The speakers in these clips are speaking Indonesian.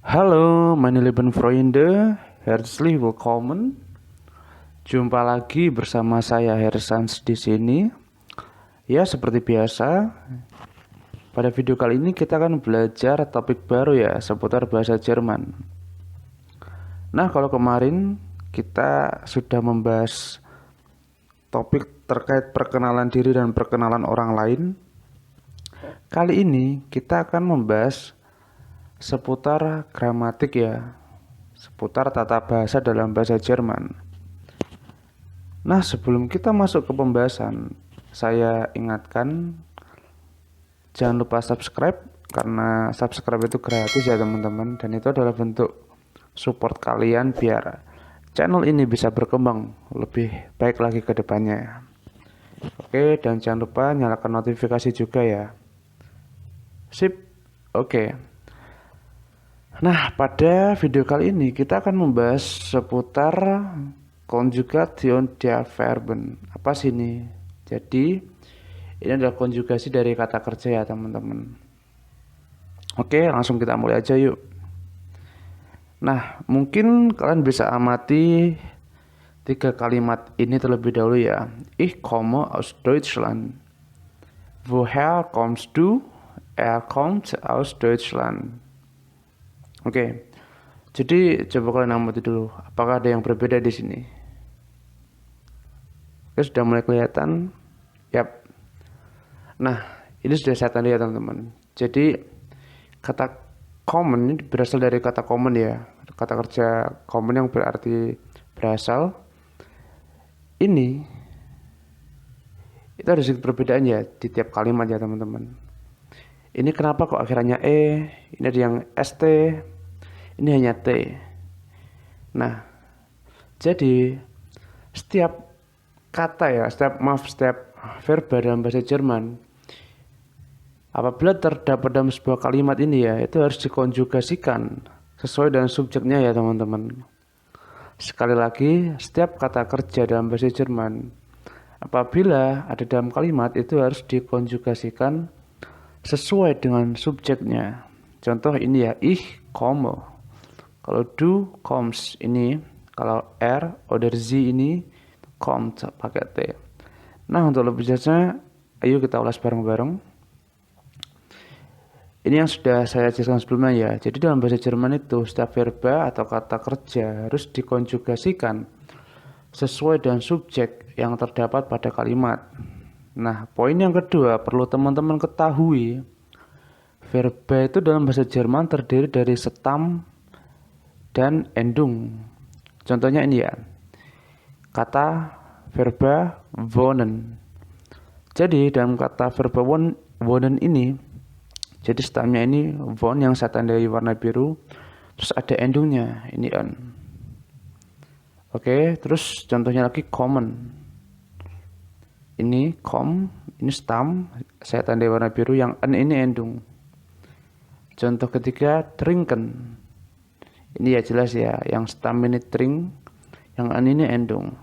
Halo, meine lieben Freunde, herzlich willkommen. Jumpa lagi bersama saya Hersans di sini. Ya, seperti biasa, pada video kali ini kita akan belajar topik baru ya, seputar bahasa Jerman. Nah, kalau kemarin kita sudah membahas topik terkait perkenalan diri dan perkenalan orang lain. Kali ini kita akan membahas seputar gramatik ya, seputar tata bahasa dalam bahasa Jerman. Nah, sebelum kita masuk ke pembahasan, saya ingatkan jangan lupa subscribe karena subscribe itu gratis ya teman-teman, dan itu adalah bentuk support kalian biar channel ini bisa berkembang lebih baik lagi ke depannya. Oke, dan jangan lupa nyalakan notifikasi juga ya. Sip. Oke. Nah, pada video kali ini kita akan membahas seputar Conjugation der Verben. Apa sih ini? Jadi, ini adalah konjugasi dari kata kerja ya teman-teman. Oke, langsung kita mulai aja yuk. Nah, mungkin kalian bisa amati 3 kalimat ini terlebih dahulu ya. Ich komme aus Deutschland. Woher kommst du? Er kommt aus Deutschland. Oke, jadi coba kalian amati dulu. Apakah ada yang berbeda di sini? Oke, sudah mulai kelihatan. Yap. Nah, ini sudah saya tanda ya teman-teman. Jadi kata common ini berasal dari kata common ya. Kata kerja common yang berarti berasal. Ini itu ada sedikit perbedaan ya di tiap kalimat ya teman-teman. Ini kenapa kok akhirnya ini ada yang st, ini hanya t. Nah, jadi setiap kata ya, setiap verba dalam bahasa Jerman, apabila terdapat dalam sebuah kalimat ini ya, itu harus dikonjugasikan sesuai dengan subjeknya ya teman-teman. Sekali lagi, setiap kata kerja dalam bahasa Jerman, apabila ada dalam kalimat itu harus dikonjugasikan sesuai dengan subjeknya. Contoh ini ya, ich komme. Kalau du kommst ini, kalau oder sie ini kommt pakai T. Nah, untuk lebih jelasnya, ayo kita ulas bareng-bareng. Ini yang sudah saya jelaskan sebelumnya ya. Jadi dalam bahasa Jerman itu setiap verba atau kata kerja harus dikonjugasikan sesuai dengan subjek yang terdapat pada kalimat. Nah, poin yang kedua perlu teman-teman ketahui, verba itu dalam bahasa Jerman terdiri dari stam dan endung. Contohnya ini ya, kata verba wohnen. Jadi dalam kata verba wohnen ini, jadi stamnya ini von yang saya tandai warna biru, terus ada endungnya, ini on. Oke, terus contohnya lagi common. Ini ini stam, saya tandai warna biru, yang n ini endung. Contoh ketiga, trinken. Ini ya jelas ya, yang stam ini trink, yang n ini endung.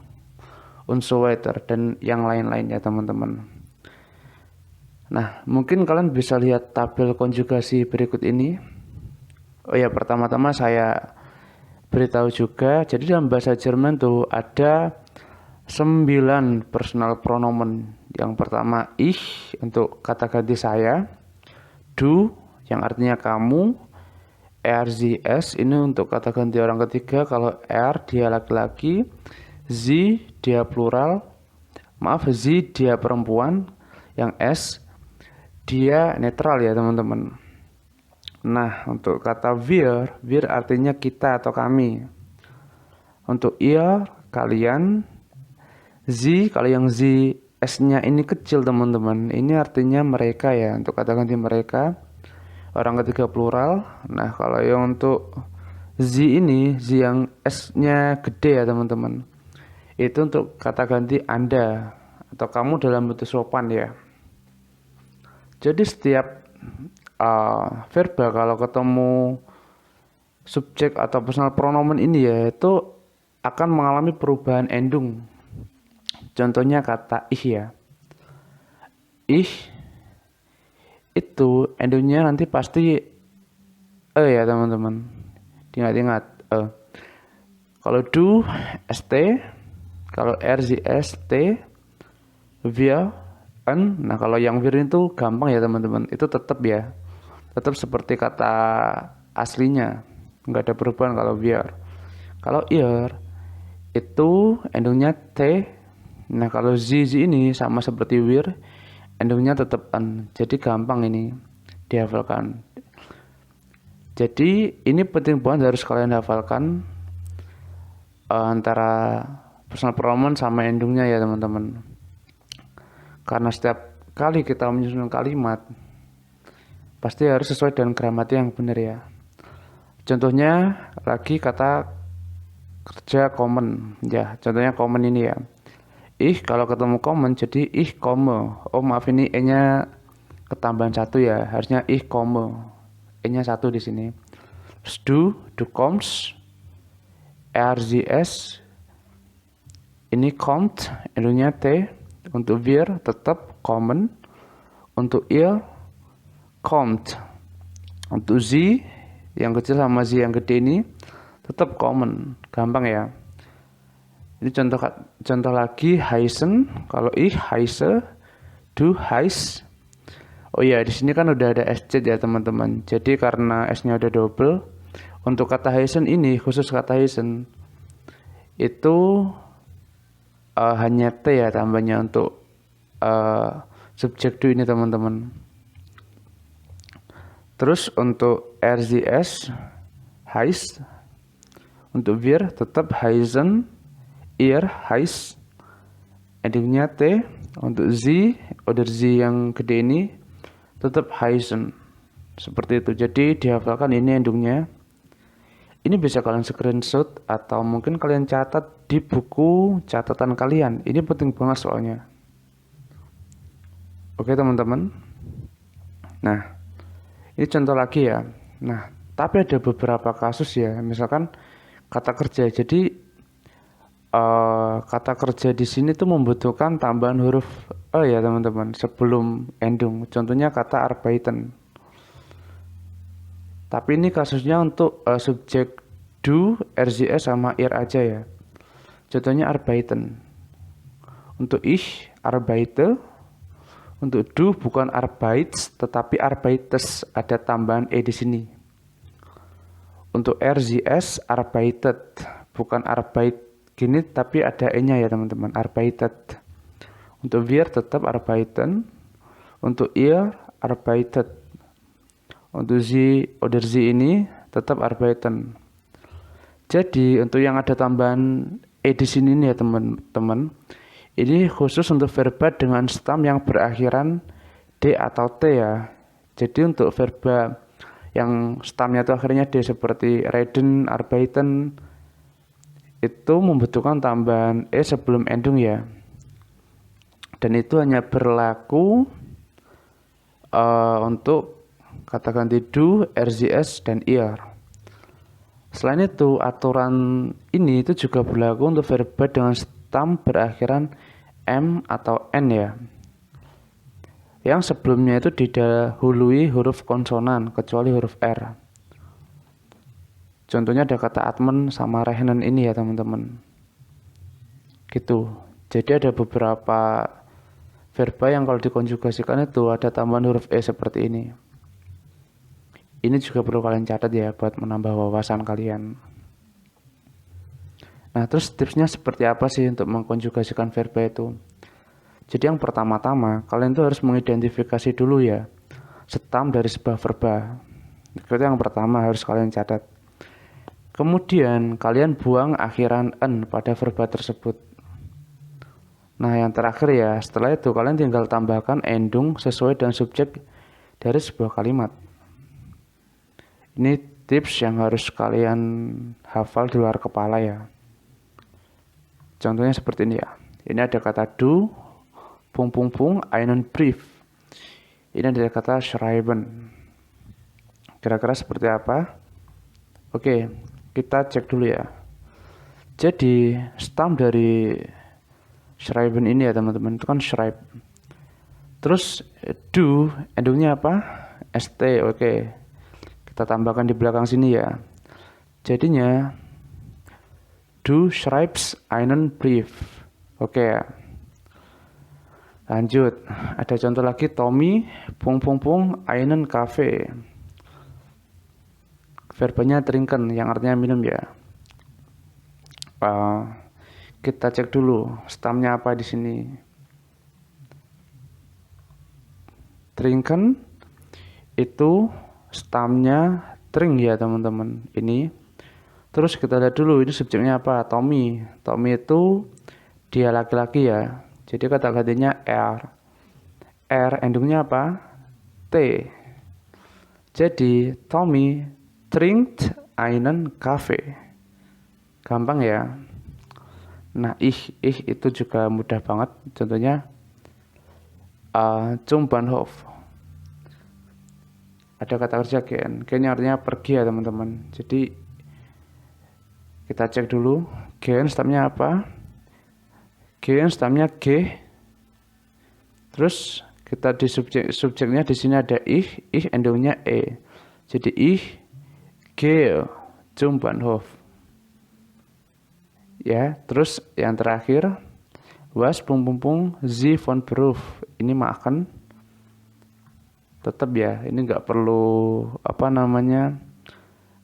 Und so weiter, dan yang lain-lain ya teman-teman. Nah, mungkin kalian bisa lihat tabel konjugasi berikut ini. Oh ya, pertama-tama saya beritahu juga, jadi dalam bahasa Jerman tuh ada 9 personal pronomen. Yang pertama ich untuk kata ganti saya, du yang artinya kamu, er sie es ini untuk kata ganti orang ketiga, kalau er dia laki-laki, sie dia plural, sie dia perempuan, yang es dia netral ya teman-teman. Nah, untuk kata wir artinya kita atau kami. Untuk ihr kalian, sie kalau yang sie s-nya ini kecil teman-teman, ini artinya mereka ya, untuk kata ganti mereka, orang ketiga plural. Nah, kalau yang untuk sie ini, sie yang s-nya gede ya teman-teman, itu untuk kata ganti Anda atau kamu dalam bentuk sopan ya. Jadi setiap verba kalau ketemu subjek atau personal pronomen ini ya, itu akan mengalami perubahan endung. Contohnya kata ich ya. Ich itu endungnya nanti pasti ya teman-teman. Diingat-ingat. Kalau do st, kalau RZS t, wir, an. Nah, kalau yang wir itu gampang ya teman-teman. Itu tetap ya. Tetap seperti kata aslinya. Nggak ada perubahan kalau wir. Kalau ihr itu endingnya t. Nah, kalau z ini sama seperti wir, endingnya tetap an. Jadi gampang ini dihafalkan. Jadi ini penting banget harus kalian hafalkan antara personal pronoun sama endingnya ya teman-teman. Karena setiap kali kita menyusun kalimat pasti harus sesuai dengan gramatik yang benar ya. Contohnya lagi kata kerja common ya. Contohnya common ini ya. Kalau ketemu common jadi komme. Oh maaf ini e-nya ketambahan 1 ya. Harusnya komme. E-nya 1 di sini. Terus do comes, RZS ini kommt, endingnya t. Untuk wir tetap common. Untuk ihr kommt. Untuk sie yang kecil sama sie yang gede ini tetap common. Gampang ya. Ini contoh lagi heißen. Kalau heiße, du heiß. Oh ya, di sini kan udah ada SC ya teman-teman. Jadi karena S-nya udah double, untuk kata heißen ini, khusus kata heißen itu hanya T ya tambahnya untuk subjek do ini teman-teman. Terus untuk RZS, heiß. Untuk wir tetap heißen, ihr heiß. Endingnya T. Untuk sie oder sie yang gede ini tetap heißen. Seperti itu. Jadi dihafalkan ini endingnya. Ini bisa kalian screenshot atau mungkin kalian catat di buku catatan kalian. Ini penting banget soalnya. Oke teman-teman. Nah, ini contoh lagi ya. Nah, tapi ada beberapa kasus ya. Misalkan kata kerja. Jadi kata kerja di sini tuh membutuhkan tambahan huruf e ya teman-teman sebelum ending. Contohnya kata arbeiten. Tapi ini kasusnya untuk subjek do, RZS sama ir aja ya. Contohnya arbeiten. Untuk ich arbeite. Untuk do bukan arbeits tetapi arbeites, ada tambahan e di sini. Untuk RZS arbeitet, bukan arbeit gini tapi ada e-nya ya teman-teman, arbeitet. Untuk wir tetap arbeiten. Untuk ihr arbeitet. Untuk sie oder sie ini tetap arbeiten. Jadi untuk yang ada tambahan e di sini nih ya teman-teman, ini khusus untuk verba dengan stam yang berakhiran d atau t ya. Jadi untuk verba yang stamnya itu akhirnya d seperti reden, arbeiten itu membutuhkan tambahan e sebelum ending ya. Dan itu hanya berlaku untuk kata ganti do, RZS, dan ir. Selain itu, aturan ini itu juga berlaku untuk verba dengan stam berakhiran m atau n ya. Yang sebelumnya itu didahului huruf konsonan, kecuali huruf r. Contohnya ada kata atmen sama rechnen ini ya teman-teman. Gitu. Jadi ada beberapa verba yang kalau dikonjugasikan itu ada tambahan huruf e seperti ini. Ini juga perlu kalian catat ya buat menambah wawasan kalian. Nah, terus tipsnya seperti apa sih untuk mengkonjugasikan verba itu? Jadi yang pertama-tama, kalian tuh harus mengidentifikasi dulu ya stam dari sebuah verba. Itu yang pertama harus kalian catat. Kemudian kalian buang akhiran en pada verba tersebut. Nah, yang terakhir ya, setelah itu kalian tinggal tambahkan endung sesuai dengan subjek dari sebuah kalimat. Ini tips yang harus kalian hafal di luar kepala ya. Contohnya seperti ini ya. Ini ada kata do, einen Brief. Ini ada kata schreiben. Kira-kira seperti apa? Oke, kita cek dulu ya. Jadi stam dari schreiben ini ya teman-teman, itu kan schreib. Terus do, endingnya apa? st, oke. Kita tambahkan di belakang sini ya. Jadinya du schreibst einen Brief. Oke ya. Lanjut. Ada contoh lagi, Tommy einen Kaffee. Verbanya trinken yang artinya minum ya. Kita cek dulu stamnya apa di sini. Trinken itu stamnya trink ya teman-teman. Ini. Terus kita lihat dulu ini subjeknya apa. Tommy. Tommy itu dia laki-laki ya. Jadi kata gantinya R. R endingnya apa? T. Jadi Tommy trinkt einen Kaffee. Gampang ya. Nah, ich itu juga mudah banget. Contohnya zum Bahnhof. Ada kata kerja gehen. Gehen artinya pergi ya teman-teman. Jadi kita cek dulu. Gehen stamnya apa? Gehen stamnya G. Terus kita di subjeknya di sini ada ich endingnya E. Jadi ich gehe zum Bahnhof. Ya, terus yang terakhir was Sie von Beruf. Ini makan. Tetap ya, ini nggak perlu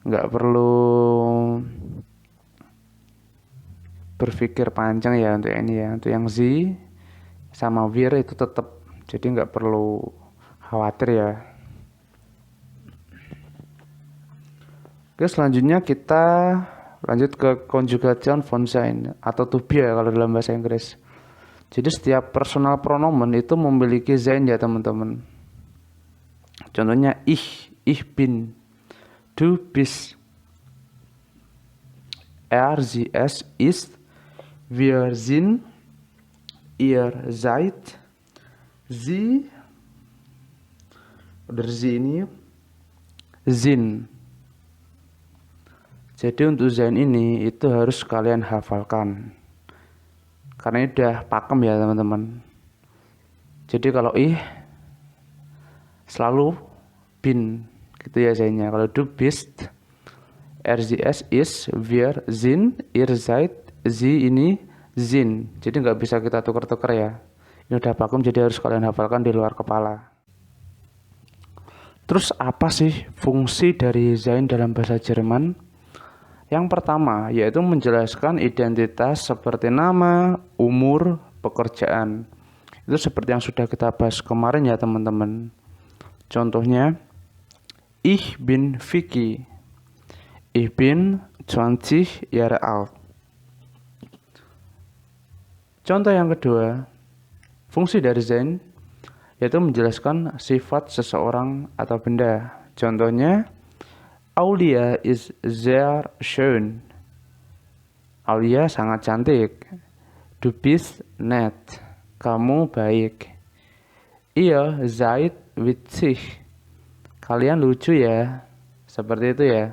nggak perlu berpikir panjang ya untuk ini ya. Untuk yang Z sama wir itu tetap, jadi nggak perlu khawatir ya. Oke, selanjutnya kita lanjut ke Konjugation von sein atau to be ya kalau dalam bahasa Inggris. Jadi setiap personal pronomen itu memiliki sein ya teman-teman. Contohnya ich bin, du bist, er, sie, es ist, wir sind, ihr seid, sie oder sie ini sind. Jadi untuk sein ini itu harus kalian hafalkan. Karena ini udah pakem ya teman-teman. Jadi kalau selalu bin gitu ya zainnya. Kalau du bist, RZS is, wir sind, ihr seid, sie ini sind. Jadi nggak bisa kita tukar-tukar ya. Ini udah pakem jadi harus kalian hafalkan di luar kepala. Terus apa sih fungsi dari sein dalam bahasa Jerman? Yang pertama yaitu menjelaskan identitas seperti nama, umur, pekerjaan. Itu seperti yang sudah kita bahas kemarin ya teman-teman. Contohnya, ich bin Vicky. Ich bin 20 Jahre alt. Contoh yang kedua, fungsi dari sein yaitu menjelaskan sifat seseorang atau benda. Contohnya, Aulia ist sehr schön. Aulia sangat cantik. Du bist nett. Kamu baik. Ihr seid witzig. Kalian lucu ya. Seperti itu ya.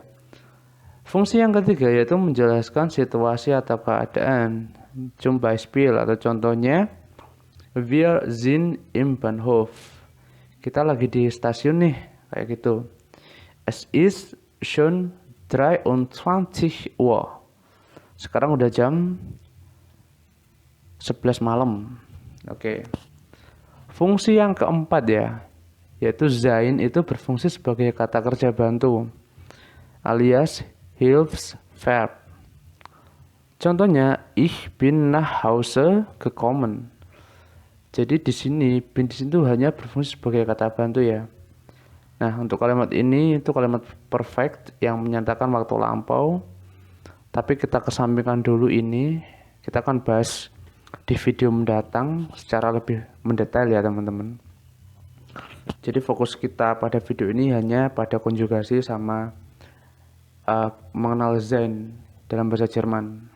Fungsi yang ketiga yaitu menjelaskan situasi atau keadaan. Zum Beispiel atau contohnya, wir sind im Bahnhof. Kita lagi di stasiun nih, kayak gitu. Es ist schon 23 Uhr. Sekarang udah jam 11 malam. Oke. Fungsi yang keempat ya, yaitu sein itu berfungsi sebagai kata kerja bantu alias Hilfsverb. Contohnya, ich bin nach Hause gekommen. Jadi di sini bin di situ hanya berfungsi sebagai kata bantu ya. Nah, untuk kalimat ini itu kalimat perfect yang menyatakan waktu lampau. Tapi kita kesampingkan dulu ini. Kita akan bahas di video mendatang secara lebih mendetail ya teman-teman. Jadi fokus kita pada video ini hanya pada konjugasi sama mengenal sein dalam bahasa Jerman.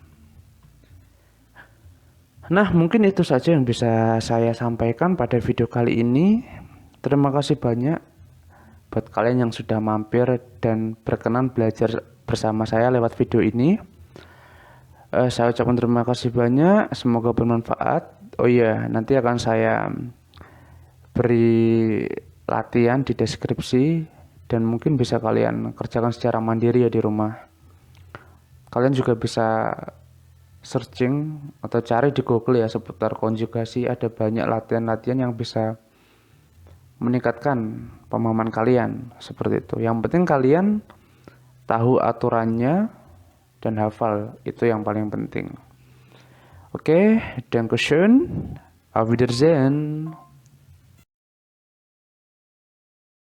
Nah, mungkin itu saja yang bisa saya sampaikan pada video kali ini. Terima kasih banyak buat kalian yang sudah mampir dan berkenan belajar bersama saya lewat video ini. Saya ucapkan terima kasih banyak, semoga bermanfaat. Oh iya, nanti akan saya beri latihan di deskripsi dan mungkin bisa kalian kerjakan secara mandiri ya di rumah. Kalian juga bisa searching atau cari di Google ya seputar konjugasi. Ada banyak latihan-latihan yang bisa meningkatkan pemahaman kalian seperti itu. Yang penting kalian tahu aturannya dan hafal, itu yang paling penting. Oke, Dankeschön, auf Wiedersehen.